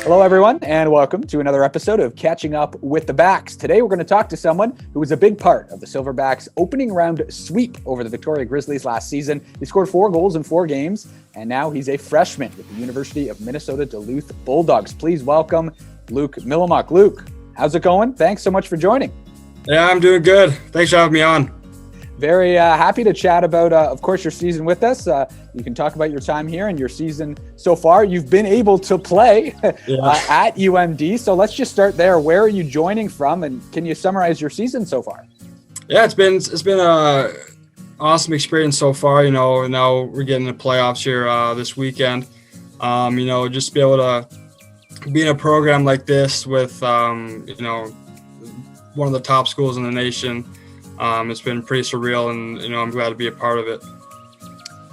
Hello, everyone, and welcome to another episode of Catching Up with the Backs. Today, we're going to talk to someone who was a big part of the Silverbacks' opening round sweep over the Victoria Grizzlies last season. He scored 4 goals in 4 games, and now he's a freshman with the University of Minnesota-Duluth Bulldogs. Please welcome Luke Mylymok. Luke, how's it going? Thanks so much for joining. Yeah, I'm doing good. Thanks for having me on. Very happy to chat about, of course, your season with us. You can talk about your time here and your season so far. You've been able to play at UMD. So let's just start there. Where are you joining from, and can you summarize your season so far? Yeah, it's been a awesome experience so far. You know, now we're getting the playoffs here this weekend. You know, just be able to be in a program like this with you know, one of the top schools in the nation. It's been pretty surreal, and you know, I'm glad to be a part of it.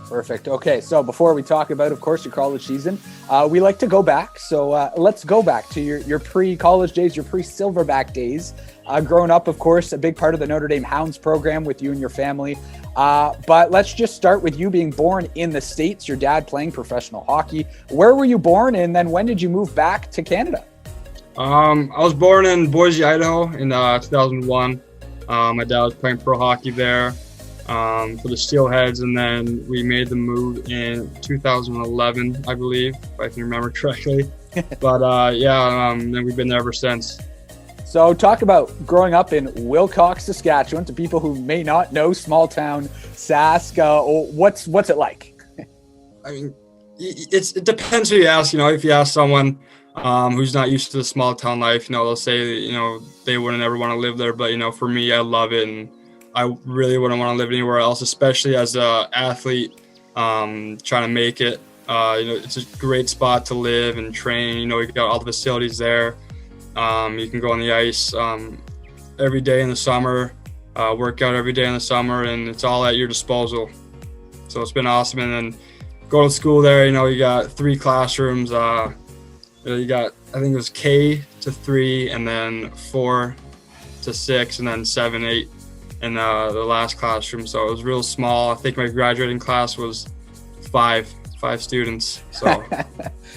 Perfect. Okay, so before we talk about, of course, your college season, we like to go back. So let's go back to your pre-college days, your pre-Silverback days. Growing up, of course, a big part of the Notre Dame Hounds program with you and your family. But let's just start with you being born in the States, your dad playing professional hockey. Where were you born, and then when did you move back to Canada? I was born in Boise, Idaho in 2001. My dad was playing pro hockey there for the Steelheads, and then we made the move in 2011, I believe, if I can remember correctly. But then we've been there ever since. So talk about growing up in Wilcox, Saskatchewan. To people who may not know small town Sask, what's it like? I mean, it depends who you ask. You know, if you ask someone who's not used to the small town life, you know, they'll say, you know, they wouldn't ever want to live there. But, you know, for me, I love it, and I really wouldn't want to live anywhere else, especially as an athlete trying to make it. You know, it's a great spot to live and train. You know, you got all the facilities there. You can go on the ice every day in the summer, work out every day in the summer, and it's all at your disposal. So it's been awesome. And then going to school there, you know, you got 3 classrooms. You got, I think it was K to 3, and then 4 to 6, and then 7, 8 in the last classroom. So it was real small. I think my graduating class was 5 students. So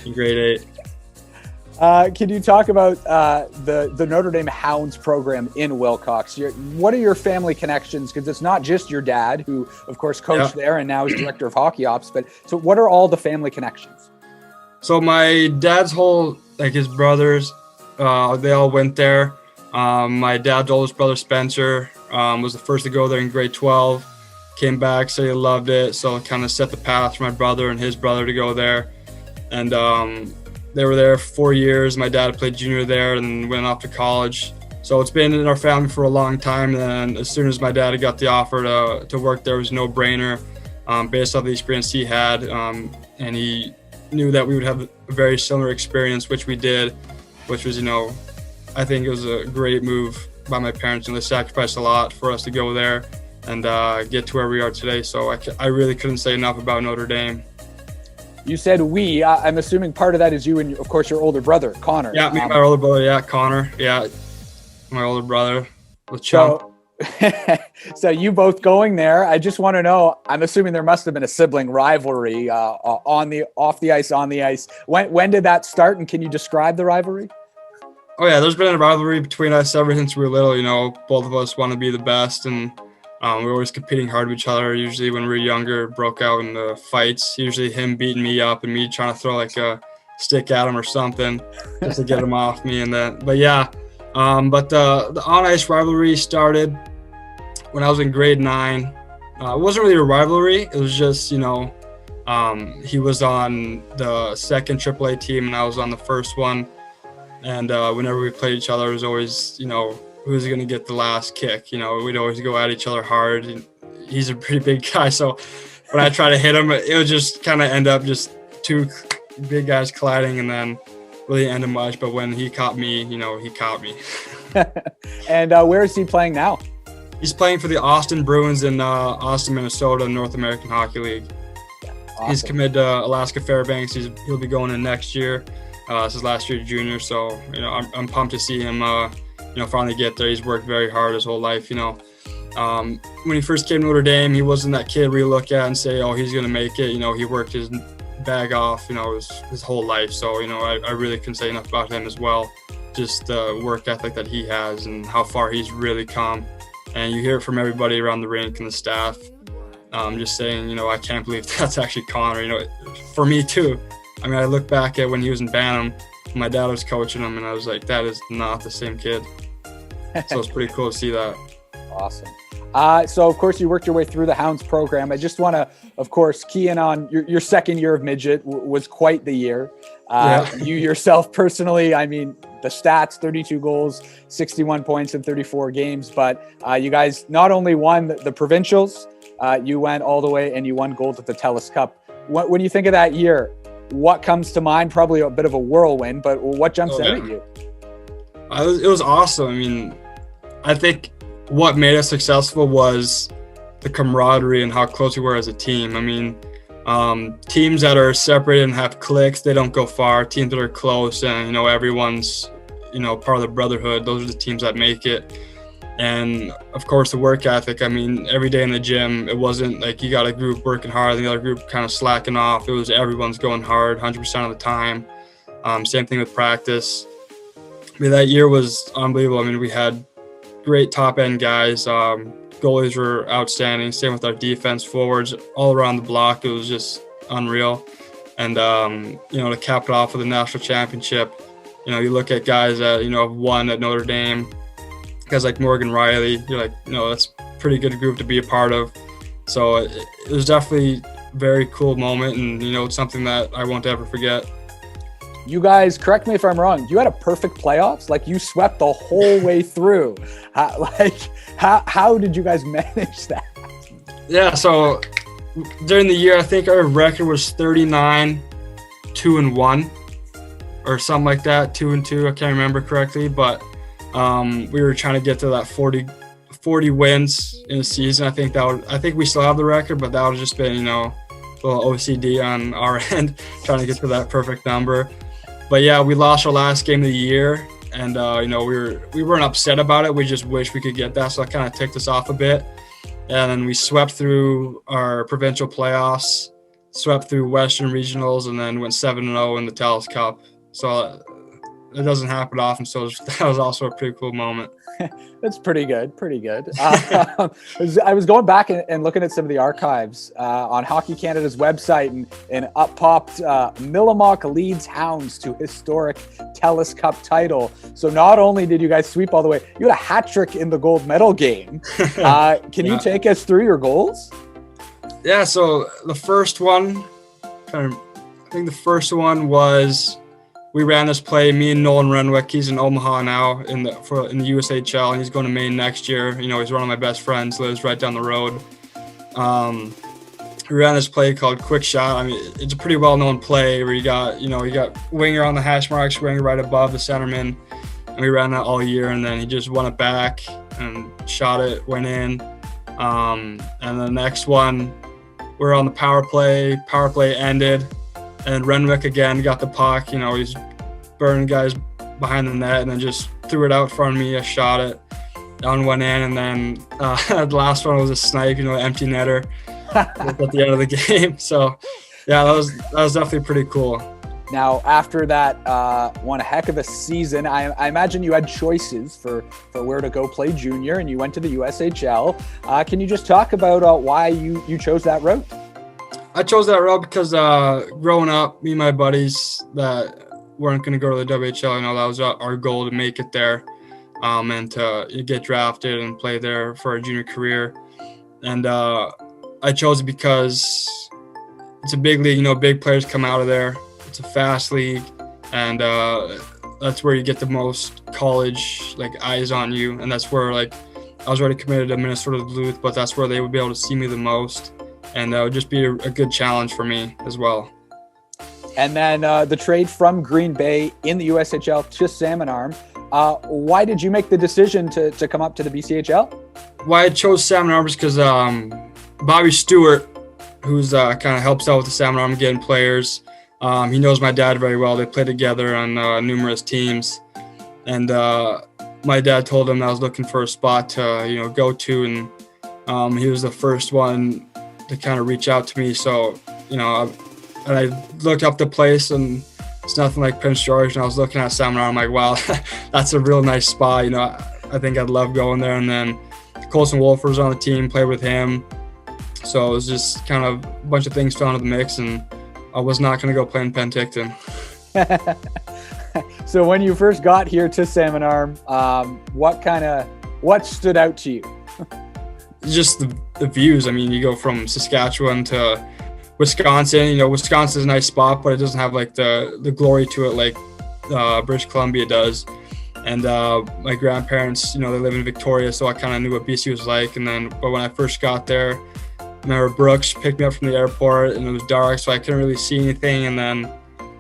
in grade 8. Can you talk about the Notre Dame Hounds program in Wilcox? What are your family connections? Because it's not just your dad, who, of course, coached there and now is director of hockey ops. But so what are all the family connections? So my dad's his brothers, they all went there. My dad's oldest brother, Spencer, was the first to go there in grade 12. Came back, said he loved it. So it kind of set the path for my brother and his brother to go there. And they were there for 4 years. My dad played junior there and went off to college. So it's been in our family for a long time. And then as soon as my dad got the offer to work there, it was a no-brainer based off the experience he had. And he knew that we would have a very similar experience, which we did, which was, you know, I think it was a great move by my parents, and they sacrificed a lot for us to go there and get to where we are today. So I really couldn't say enough about Notre Dame. You said we. I'm assuming part of that is you and, of course, your older brother, Connor. Yeah, me and my older brother, Connor. Yeah, my older brher, the chump. So you both going there. I just want to know, I'm assuming there must have been a sibling rivalry off the ice, on the ice. When did that start, and can you describe the rivalry? Oh yeah, there's been a rivalry between us ever since we were little. You know, both of us want to be the best, and we're always competing hard with each other. Usually when we were younger, broke out in the fights. Usually him beating me up and me trying to throw like a stick at him or something just to get him off me. And then, but yeah, but the on-ice rivalry started when I was in grade 9. It wasn't really a rivalry. It was just, you know, he was on the second AAA team and I was on the first one. And whenever we played each other, it was always, you know, who's going to get the last kick. You know, we'd always go at each other hard. He's a pretty big guy, so when I try to hit him, it would just kind of end up just 2 big guys colliding and then really end up much. But when he caught me, you know, he caught me. And where is he playing now? He's playing for the Austin Bruins in Austin, Minnesota, North American Hockey League. Awesome. He's committed to Alaska Fairbanks. He'll be going in next year. This is last year junior, so you know I'm pumped to see him. You know, finally get there. He's worked very hard his whole life. You know, when he first came to Notre Dame, he wasn't that kid where you look at and say, "Oh, he's going to make it." You know, he worked his bag off, his whole life. So, I really couldn't say enough about him as well. Just the work ethic that he has and how far he's really come. And you hear it from everybody around the rink and the staff. Just saying, I can't believe that's actually Connor. For me too. I mean, I look back at when he was in Bantam, my dad was coaching him, and I was like, that is not the same kid. So it's pretty cool to see that. Awesome. So, of course, you worked your way through the Hounds program. I just want to, of course, key in on your second year of midget was quite the year. You yourself personally, I mean, the stats, 32 goals, 61 points in 34 games. But you guys not only won the provincials, you went all the way and you won gold at the TELUS Cup. When you think of that year, what comes to mind? Probably a bit of a whirlwind, but what jumps out at you? It was awesome. I mean, I think what made us successful was the camaraderie and how close we were as a team. I mean, teams that are separated and have cliques, they don't go far. Teams that are close and, everyone's, part of the brotherhood, those are the teams that make it. And, of course, the work ethic. I mean, every day in the gym, it wasn't like you got a group working hard and the other group kind of slacking off. It was everyone's going hard 100% of the time. Same thing with practice. I mean, that year was unbelievable. I mean, we had great top-end guys. Goalies were outstanding. Same with our defense, forwards, all around the block. It was just unreal. And, to cap it off with the national championship, you look at guys that, have won at Notre Dame, guys like Morgan Riley, you're like, that's a pretty good group to be a part of. So it was definitely a very cool moment, and, it's something that I won't ever forget. You guys, correct me if I'm wrong, you had a perfect playoffs? Like, you swept the whole way through. How did you guys manage that? Yeah, so during the year, I think our record was 39-2-1 or something like that, 2-2. I can't remember correctly, but we were trying to get to that 40 wins in a season. I think we still have the record, but that would have just been, a little OCD on our end, trying to get to that perfect number. But yeah, we lost our last game of the year, and we weren't upset about it. We just wish we could get that, so that kind of ticked us off a bit. And then we swept through our provincial playoffs, swept through Western regionals, and then went 7-0 in the TELUS Cup. So it doesn't happen often, so that was also a pretty cool moment. That's pretty good. I was going back and looking at some of the archives on Hockey Canada's website, and up popped Mylymok leads Hounds to historic TELUS Cup title. So not only did you guys sweep all the way, you had a hat trick in the gold medal game. Can you take us through your goals? Yeah, so the first one, was we ran this play, me and Nolan Renwick. He's in Omaha now in the USHL, and he's going to Maine next year. He's one of my best friends, lives right down the road. We ran this play called Quick Shot. I mean, it's a pretty well-known play where you got winger on the hash marks, winger right above the centerman, and we ran that all year. And then he just won it back and shot it, went in. And the next one, we're on the power play. Power play ended. And Renwick again got the puck. He's burning guys behind the net, and then just threw it out in front of me. I shot it. Down went in, and then the last one was a snipe, empty netter at the end of the game. So, yeah, that was definitely pretty cool. Now, after that one heck of a season, I imagine you had choices for where to go play junior, and you went to the USHL. Can you just talk about why you chose that route? I chose that route because growing up, me and my buddies that weren't going to go to the WHL, that was our goal to make it there, and to get drafted and play there for our junior career. And I chose it because it's a big league. Big players come out of there. It's a fast league, and that's where you get the most college eyes on you. And that's where I was already committed to Minnesota-Duluth, but that's where they would be able to see me the most. And that would just be a good challenge for me as well. And then the trade from Green Bay in the USHL to Salmon Arm. Why did you make the decision to come up to the BCHL? Why I chose Salmon Arm is because Bobby Stewart, who's kind of helps out with the Salmon Arm getting players, he knows my dad very well. They play together on numerous teams. And my dad told him I was looking for a spot to go to, and he was the first one to kind of reach out to me. So, and I looked up the place, and it's nothing like Prince George. And I was looking at Salmon Arm, I'm like, wow, that's a real nice spot. You know, I think I'd love going there. And then Colson Wolfer was on the team, played with him. So it was just kind of a bunch of things fell into the mix, and I was not going to go play in Penticton. So when you first got here to Salmon Arm, what stood out to you? Just the views. I mean, you go from Saskatchewan to Wisconsin. You know, Wisconsin's a nice spot, but it doesn't have like the glory to it like British Columbia does. And my grandparents, you know, they live in Victoria, so I kind of knew what BC was like. But when I first got there, I remember Brooks picked me up from the airport, and it was dark, so I couldn't really see anything. And then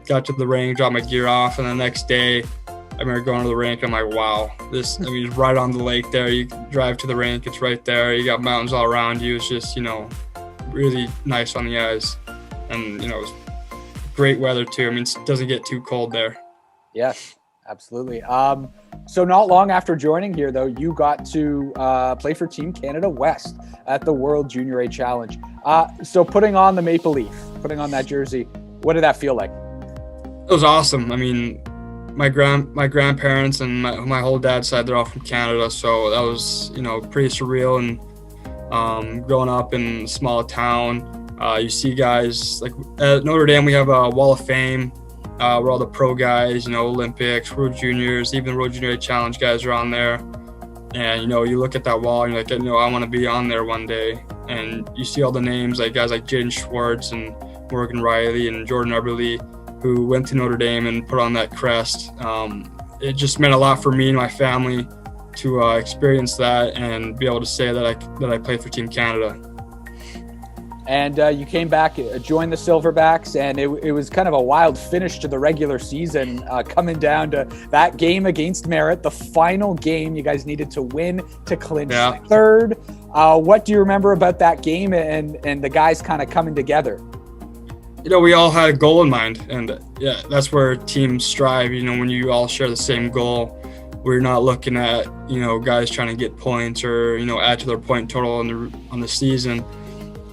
got to the rink, dropped my gear off, and the next day, I remember going to the rink. I'm like, wow, it's right on the lake there. You drive to the rink, it's right there. You got mountains all around you. It's just, you know, really nice on the eyes. And, you know, it's great weather too. I mean, it doesn't get too cold there. Yes, absolutely. So not long after joining here, though, you got to play for Team Canada West at the World Junior A Challenge. So putting on the maple leaf, putting on that jersey, what did that feel like? It was awesome. I mean, my grandparents and my whole dad's side, they're all from Canada, so that was, you know, pretty surreal. And growing up in a small town, you see guys like at Notre Dame. We have a Wall of Fame where all the pro guys, you know, Olympics, World Juniors, even the World Junior A Challenge guys are on there. And, you know, you look at that wall and you're like, you know, I want to be on there one day. And you see all the names like guys like Jaden Schwartz and Morgan Riley and Jordan Eberle, who went to Notre Dame and put on that crest. It just meant a lot for me and my family to experience that and be able to say that I played for Team Canada. And you came back, joined the Silverbacks, and it was kind of a wild finish to the regular season, coming down to that game against Merritt, the final game you guys needed to win to clinch third. What do you remember about that game and the guys kind of coming together? You know, we all had a goal in mind, and yeah, that's where teams strive. You know, when you all share the same goal, we're not looking at, you know, guys trying to get points or, you know, add to their point total on the season.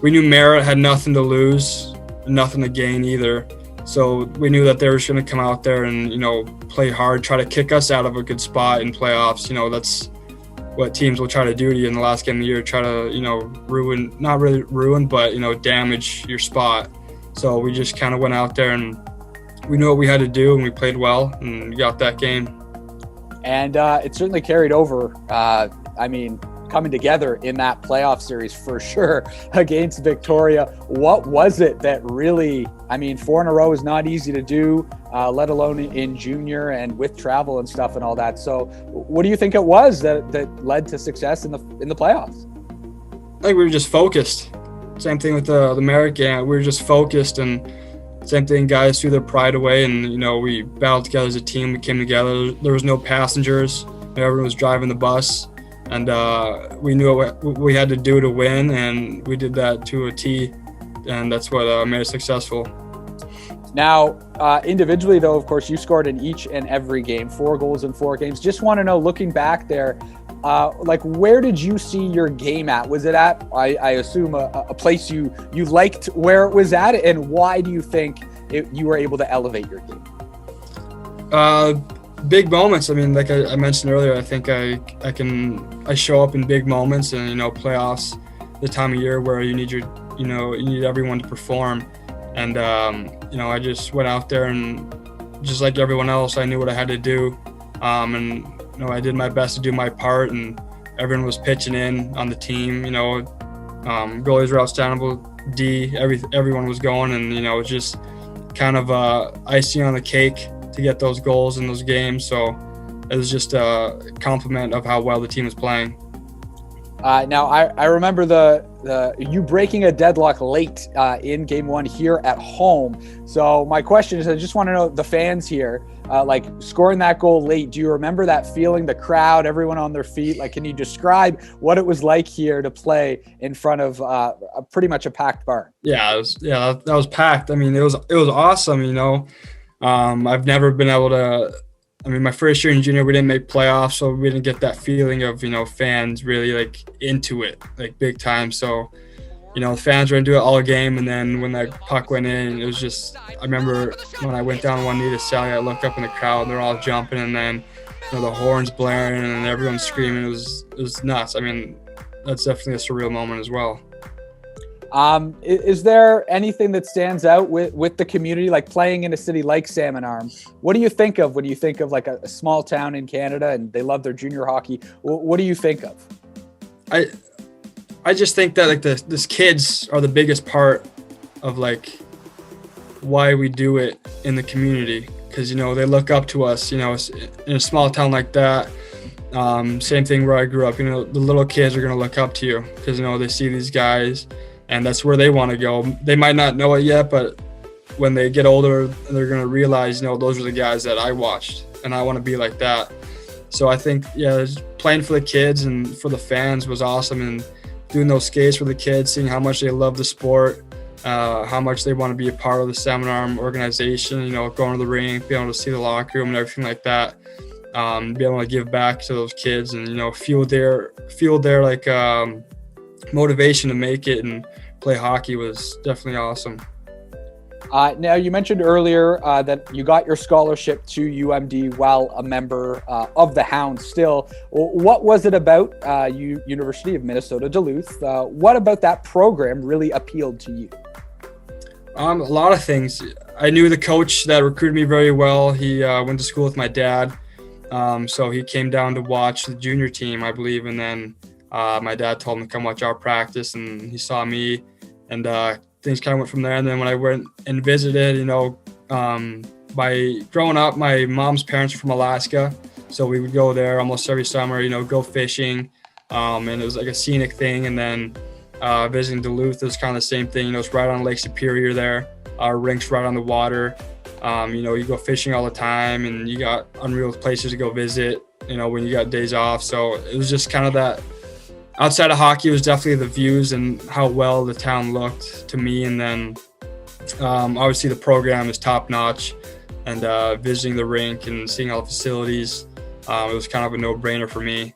We knew Merritt had nothing to lose, nothing to gain either. So we knew that they were just going to come out there and, you know, play hard, try to kick us out of a good spot in playoffs. You know, that's what teams will try to do to you in the last game of the year, try to, you know, not really ruin, but, you know, damage your spot. So we just kind of went out there and we knew what we had to do, and we played well and we got that game. And it certainly carried over. I mean, coming together in that playoff series for sure against Victoria. What was it that really, I mean, 4 in a row is not easy to do, let alone in junior and with travel and stuff and all that. So what do you think it was that led to success in the playoffs? I think we were just focused. Same thing with the Merritt game. We were just focused, and same thing, guys threw their pride away, and, you know, we battled together as a team. We came together. There was no passengers. Everyone was driving the bus, and we knew what we had to do to win, and we did that to a T, and that's what made us successful. Now, individually, though, of course, you scored in each and every game, 4 goals in 4 games. Just want to know, looking back there, like, where did you see your game at? Was it at, I assume, a place you liked where it was at, and why do you think you were able to elevate your game? Big moments. I mean, like I mentioned earlier, I think I show up in big moments, and, you know, playoffs, the time of year where you need everyone to perform. And, you know, I just went out there, and just like everyone else, I knew what I had to do. And, you know, I did my best to do my part, and everyone was pitching in on the team. You know, goalies were outstanding, everyone was going, and, you know, it was just kind of icing on the cake to get those goals in those games. So it was just a compliment of how well the team was playing. Now, I remember the you breaking a deadlock late in game 1 here at home. So my question is, I just want to know, the fans here, like, scoring that goal late, do you remember that feeling, the crowd, everyone on their feet? Like, can you describe what it was like here to play in front of pretty much a packed barn? Yeah, that was packed. I mean, it was awesome, you know. I've never been able to. I mean, my first year in junior, we didn't make playoffs, so we didn't get that feeling of, you know, fans really, like, into it, like, big time. So the fans were into it all game, and then when that puck went in, it was just, I remember when I went down one knee to Sally, I looked up in the crowd and they're all jumping, and then the horns blaring and everyone's screaming. It was nuts. I mean, that's definitely a surreal moment as well. Is there anything that stands out with the community, like playing in a city like Salmon Arm? What do you think of when you think of like a small town in Canada and they love their junior hockey? What do you think of? I just think that like this kids are the biggest part of like why we do it in the community, because they look up to us. In a small town like that. Same thing where I grew up. The little kids are gonna look up to you because they see these guys, and that's where they want to go. They might not know it yet, but when they get older, they're gonna realize those are the guys that I watched, and I want to be like that. So I think playing for the kids and for the fans was awesome, and doing those skates for the kids, seeing how much they love the sport, how much they want to be a part of the Salmon Arm organization, going to the rink, being able to see the locker room and everything like that, be able to give back to those kids and, fuel their like motivation to make it and play hockey was definitely awesome. Now, you mentioned earlier that you got your scholarship to UMD while a member of the Hounds still. What was it about University of Minnesota-Duluth? What about that program really appealed to you? A lot of things. I knew the coach that recruited me very well. He went to school with my dad. So he came down to watch the junior team, I believe. And then my dad told him to come watch our practice, and he saw me, and things kind of went from there. And then when I went and visited, by growing up, my mom's parents were from Alaska. So we would go there almost every summer, go fishing. And it was like a scenic thing. And then visiting Duluth, it was kind of the same thing. It's right on Lake Superior there. Our rink's right on the water. You go fishing all the time, and you got unreal places to go visit, when you got days off. So it was just kind of that. Outside of hockey, it was definitely the views and how well the town looked to me. And then obviously the program is top notch, and visiting the rink and seeing all the facilities, it was kind of a no-brainer for me.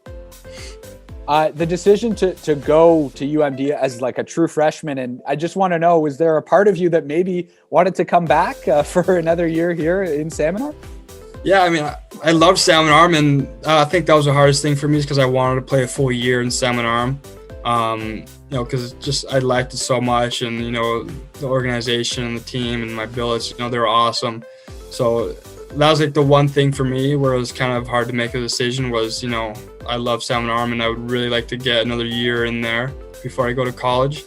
The decision to go to UMD as like a true freshman, and I just want to know, was there a part of you that maybe wanted to come back for another year here in Salmon Arm? Yeah, I mean, I love Salmon Arm, and I think that was the hardest thing for me, is because I wanted to play a full year in Salmon Arm. Because just I liked it so much, and the organization and the team and my billets, they were awesome. So that was like the one thing for me where it was kind of hard to make a decision was, I love Salmon Arm, and I would really like to get another year in there before I go to college.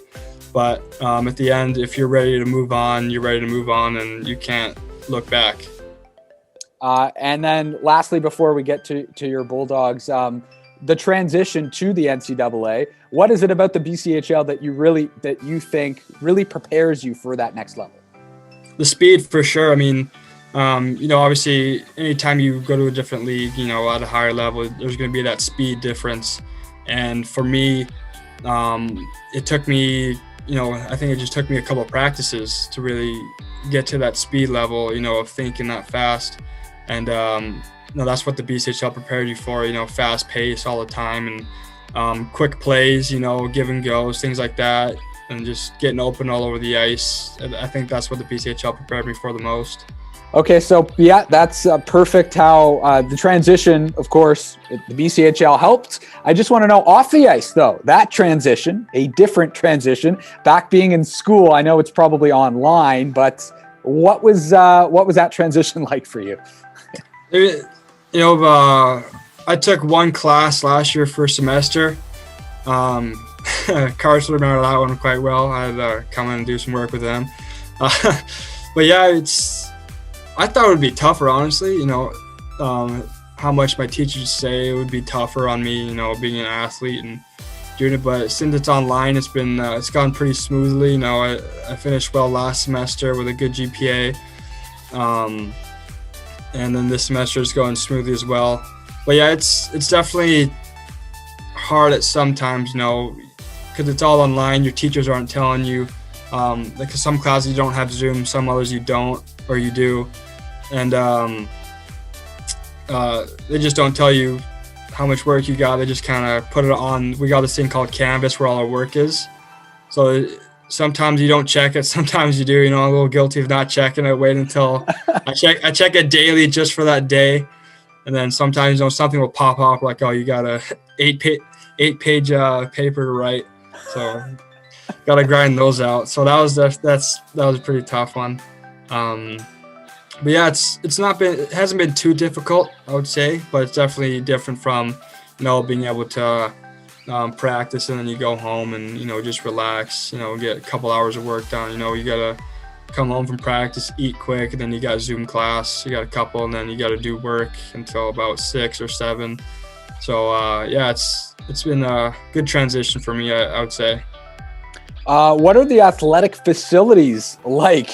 But at the end, if you're ready to move on, you're ready to move on, and you can't look back. And then lastly, before we get to your Bulldogs, the transition to the NCAA, what is it about the BCHL that you think really prepares you for that next level? The speed, for sure. I mean, obviously anytime you go to a different league, at a higher level, there's going to be that speed difference. And for me, it took me, I think it just took me a couple of practices to really get to that speed level, of thinking that fast. And that's what the BCHL prepared you for, fast pace all the time, and quick plays, give and goes, things like that, and just getting open all over the ice. I think that's what the BCHL prepared me for the most. Okay, so yeah, that's perfect how the transition, of course, the BCHL helped. I just want to know, off the ice though, that transition, a different transition, back being in school, I know it's probably online, but what was that transition like for you? I took one class last year, first semester. Carson remember that one quite well. I had to come in and do some work with them. But yeah, I thought it would be tougher, honestly. How much my teachers say it would be tougher on me, being an athlete and doing it. But since it's online, it's gone pretty smoothly. I finished well last semester with a good GPA. And then this semester is going smoothly as well. But yeah, it's definitely hard at sometimes, because it's all online. Your teachers aren't telling you. Like some classes you don't have Zoom, some others you don't, or you do. And they just don't tell you how much work you got. They just kind of put it on. We got this thing called Canvas where all our work is. So sometimes you don't check it. Sometimes you do. You know, I'm a little guilty of not checking it. Wait until I check it daily just for that day. And then sometimes, you know, something will pop up like, oh, you got a eight page paper to write. So got to grind those out. So that was a pretty tough one. But yeah, it hasn't been too difficult, I would say, but it's definitely different from, you know, being able to practice and then you go home and, you know, just relax, you know, get a couple hours of work done. You know, you got to come home from practice, eat quick, and then you got Zoom class. You got a couple, and then you got to do work until about 6 or 7. So, yeah, it's been a good transition for me, I would say. What are the athletic facilities like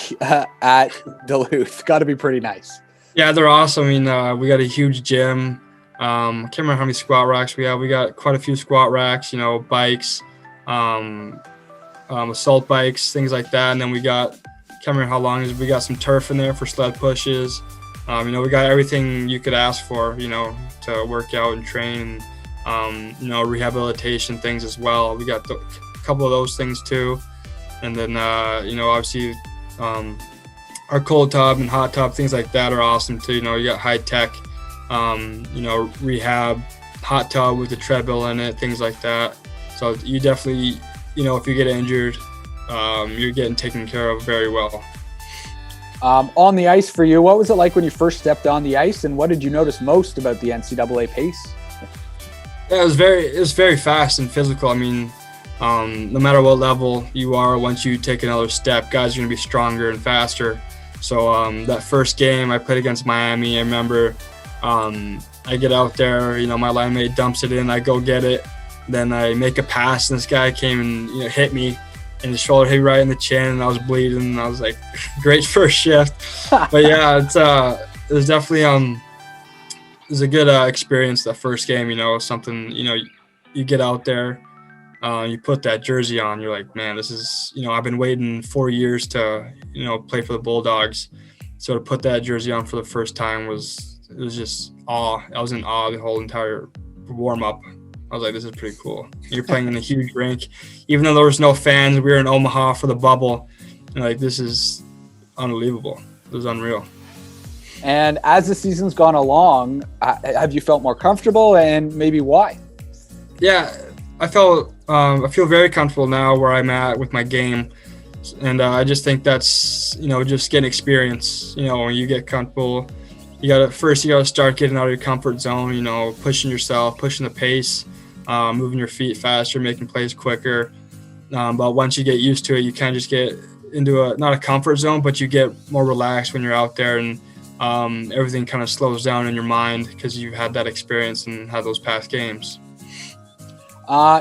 at Duluth? Got to be pretty nice. Yeah, they're awesome. I mean, we got a huge gym. I can't remember how many squat racks we have. We got quite a few squat racks, you know, bikes, assault bikes, things like that. And then we got, can't remember how long it is, we got some turf in there for sled pushes. You know, we got everything you could ask for, you know, to work out and train, you know, rehabilitation things as well. We got a couple of those things too. And then, you know, obviously our cold tub and hot tub, things like that are awesome too. You know, you got high tech, you know, rehab, hot tub with a treadmill in it, things like that. So you definitely, you know, if you get injured, you're getting taken care of very well. On the ice for you, what was it like when you first stepped on the ice, and what did you notice most about the NCAA pace? Yeah, it was very fast and physical. I mean, no matter what level you are, once you take another step, guys are going to be stronger and faster. So that first game I played against Miami, I remember I get out there, you know, my line mate dumps it in, I go get it, then I make a pass, and this guy came and, you know, hit me, and his shoulder hit right in the chin, and I was bleeding, and I was like, great first shift. But yeah, it was definitely it was a good experience that first game. You know, something, you know, you get out there, you put that jersey on, you're like, man, this is, you know, I've been waiting 4 years to, you know, play for the Bulldogs. So to put that jersey on for the first time was just awe. I was in awe the whole entire warm up. I was like, this is pretty cool. You're playing in a huge rink. Even though there was no fans, we were in Omaha for the bubble. And like, this is unbelievable. It was unreal. And as the season's gone along, have you felt more comfortable, and maybe why? Yeah, I feel very comfortable now where I'm at with my game. And I just think that's, you know, just getting experience. You know, when you get comfortable, you gotta start getting out of your comfort zone, you know, pushing yourself, pushing the pace, moving your feet faster, making plays quicker. But once you get used to it, you kind of just get into not a comfort zone, but you get more relaxed when you're out there, and everything kind of slows down in your mind because you've had that experience and had those past games.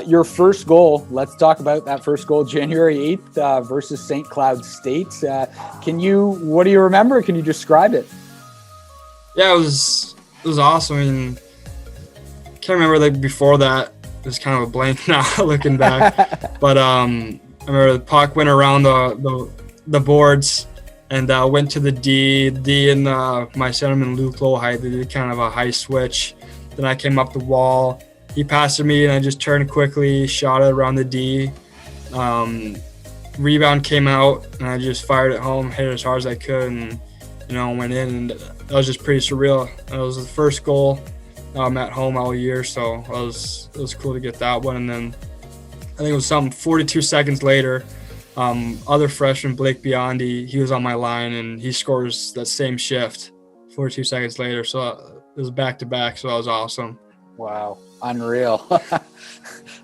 Your first goal, let's talk about that first goal, January 8th versus St. Cloud State. What do you remember? Can you describe it? Yeah, it was awesome. I mean, can't remember, like, before that. It's kind of a blank now looking back. But I remember the puck went around the boards and went to the D. D and my centerman Luke Mylymok, they did kind of a high switch. Then I came up the wall. He passed to me, and I just turned quickly, shot it around the D. Rebound came out, and I just fired it home, hit it as hard as I could, and, you know, went in. And that was just pretty surreal. It was the first goal at home all year, so it was cool to get that one. And then I think it was 42 seconds later, other freshman Blake Biondi, he was on my line, and he scores that same shift 42 seconds later. So it was back to back, so that was awesome. Wow, unreal.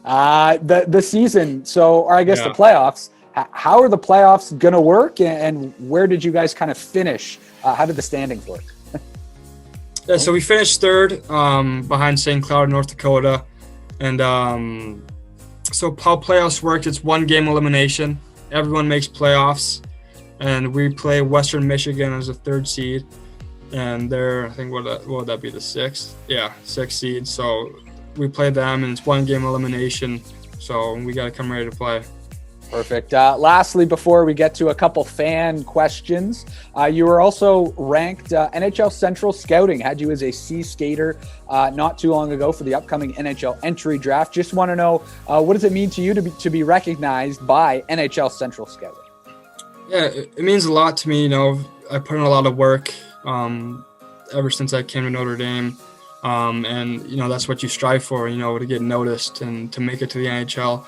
The season, or I guess the playoffs. How are the playoffs going to work, and where did you guys kind of finish? How did the standings work? Yeah, so we finished third behind St. Cloud, North Dakota. And so how playoffs worked, it's 1 game elimination. Everyone makes playoffs. And we play Western Michigan as a 3rd seed. And they're, I think, what would that be, the 6th? Yeah, 6th seed. So we play them, and it's 1 game elimination. So we got to come ready to play. Perfect. Lastly, before we get to a couple fan questions, you were also ranked NHL Central Scouting, had you as a C skater not too long ago for the upcoming NHL entry draft. Just want to know, what does it mean to you to be recognized by NHL Central Scouting? Yeah, it means a lot to me. You know, I put in a lot of work ever since I came to Notre Dame. And, you know, that's what you strive for, you know, to get noticed and to make it to the NHL.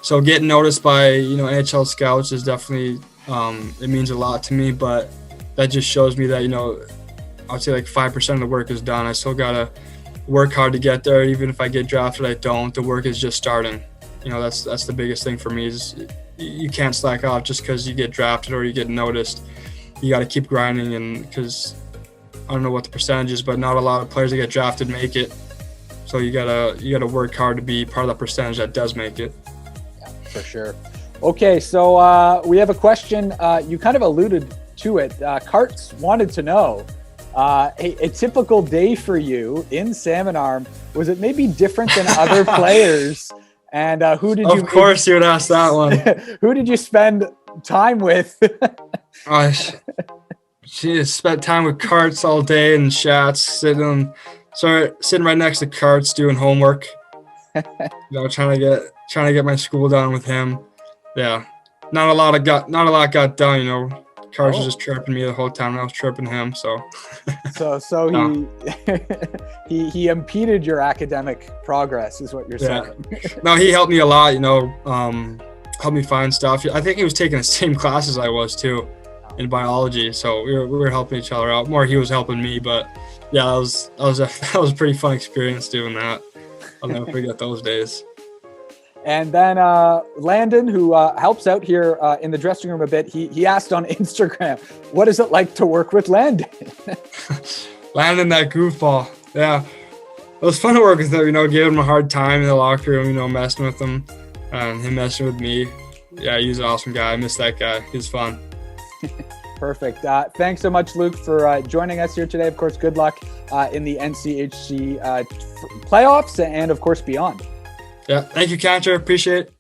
So getting noticed by, you know, NHL scouts is definitely, it means a lot to me, but that just shows me that, you know, I'd say like 5% of the work is done. I still got to work hard to get there. Even if I get drafted, I don't. The work is just starting. You know, that's the biggest thing for me is you can't slack off just because you get drafted or you get noticed. You got to keep grinding, and because I don't know what the percentage is, but not a lot of players that get drafted make it. So you gotta work hard to be part of that percentage that does make it. Yeah, for sure. Okay, so we have a question. You kind of alluded to it. Carts wanted to know, a typical day for you in Salmon Arm, was it maybe different than other players? And who did you? Of course, you would ask that one. Who did you spend time with? She spent time with Carts all day and Shats, sitting right next to Carts doing homework. You know, trying to get my school done with him. Yeah, not a lot got done. You know, Carts was just chirping me the whole time, and I was chirping him. So he impeded your academic progress, is what you're saying. No, he helped me a lot. You know, helped me find stuff. I think he was taking the same classes I was too, in biology. So we were helping each other out. More he was helping me, but yeah, that was a pretty fun experience doing that. I'll never forget those days. And then Landon, who helps out here in the dressing room a bit, he asked on Instagram, what is it like to work with Landon? Landon, that goofball. Yeah, it was fun to work with him, you know, giving him a hard time in the locker room, you know, messing with him and him messing with me. Yeah, he's an awesome guy. I miss that guy. He's fun. Perfect. Thanks so much, Luke, for joining us here today. Of course, good luck in the NCHC playoffs and, of course, beyond. Yeah, thank you, Cantor. Appreciate it.